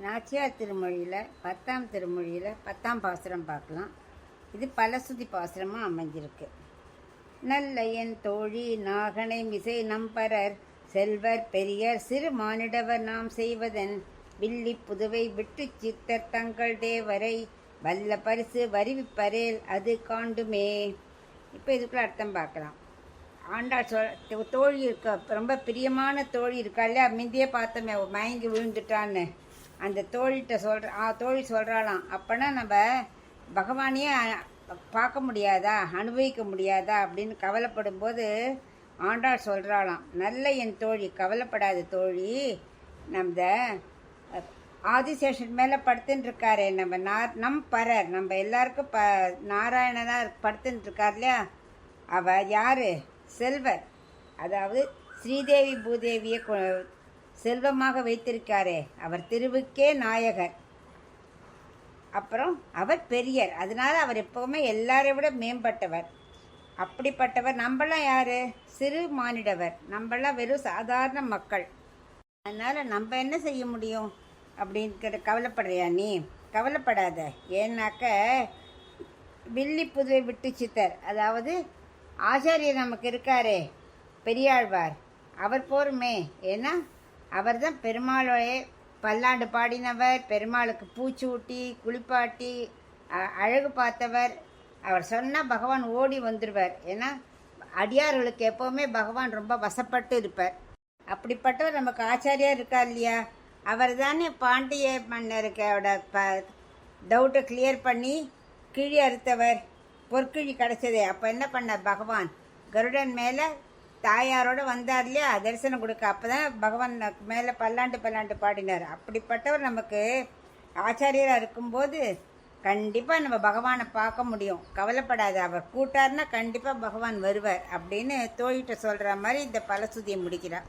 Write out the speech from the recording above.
நாச்சியார் திருமொழியில் 10ஆம் திருமொழியில் 10ஆம் பாசுரம் பார்க்கலாம். இது பலசுதி பாசுரமாக அமைஞ்சிருக்கு. நல்ல என் தோழி நாகனை மிசை நம்பரர் செல்வர் பெரியர் சிறு மானிடவர் நாம் செய்வதன் வில்லி புதுவை விட்டு சித்தர் தங்கள் தேவரை வல்ல பரிசு வருவிப்பரேல் அது காண்டுமே. இப்போ இதுக்குள்ள அர்த்தம் பார்க்கலாம். ஆண்டாள் தோழி இருக்க, ரொம்ப பிரியமான தோழி இருக்கா இல்லையா? முந்தையே பார்த்தோமே மயங்கி விழுந்துட்டான்னு. அந்த தோழி சொல்கிறாளாம், அப்போனா நம்ம பகவானையே பார்க்க முடியாதா, அனுபவிக்க முடியாதா அப்படின்னு கவலைப்படும் போது ஆண்டாள் சொல்கிறாளாம், நல்ல என் தோழி, கவலைப்படாத தோழி, நம்ம ஆதிசேஷன் மேலே படுத்துன்னு இருக்காரு, நம் பரர், நம்ம எல்லாருக்கும் நாராயணனாக படுத்துன்னு இருக்கார் இல்லையா? அவ யாரு? செல்வர், அதாவது ஸ்ரீதேவி பூதேவியை செல்வமாக வைத்திருக்காரே, அவர் திருவுக்கே நாயகர். அப்புறம் அவர் பெரியர், அதனால அவர் எப்பவுமே எல்லாரை விட மேம்பட்டவர். அப்படிப்பட்டவர். நம்மளாம் யாரு? சிறு மானிடவர், நம்மளாம் வெறும் சாதாரண மக்கள். அதனால நம்ம என்ன செய்ய முடியும் அப்படின்னு கவலைப்படுறியா நீ? கவலைப்படாத. ஏன்னாக்க வில்லி புதுவை விட்டு சித்தர், அதாவது ஆச்சாரியர் நமக்கு இருக்காரே பெரியாழ்வார், அவர் போருமே. ஏன்னா அவர் தான் பெருமாளோடைய பல்லாண்டு பாடினவர், பெருமாளுக்கு பூச்சூட்டி குளிப்பாட்டி அழகு பார்த்தவர். அவர் சொன்னால் பகவான் ஓடி வந்துடுவார். ஏன்னா அடியார்களுக்கு எப்போவுமே பகவான் ரொம்ப வசப்பட்டு இருப்பார். அப்படிப்பட்டவர் நமக்கு ஆச்சாரியார் இருக்கார் இல்லையா? அவர் தானே பாண்டிய மன்னருக்கு டவுட்டை கிளியர் பண்ணி கிழி அறுத்தவர், பொற்கிழி கிடச்சதே. அப்போ என்ன பண்ணார் பகவான்? கருடன் மேலே தாயாரோடு வந்தார் இல்லையா தரிசனம் கொடுக்க. அப்போ தான் பகவான் மேலே பல்லாண்டு பாடினார். அப்படிப்பட்டவர் நமக்கு ஆச்சாரியராக இருக்கும்போது கண்டிப்பாக நம்ம பகவானை பார்க்க முடியும். கவலைப்படாது, அவர் கூட்டார்னா கண்டிப்பாக பகவான் வருவார் அப்படின்னு தோழிட்ட சொல்கிற மாதிரி இந்த பலசுதியை முடிக்கிறார்.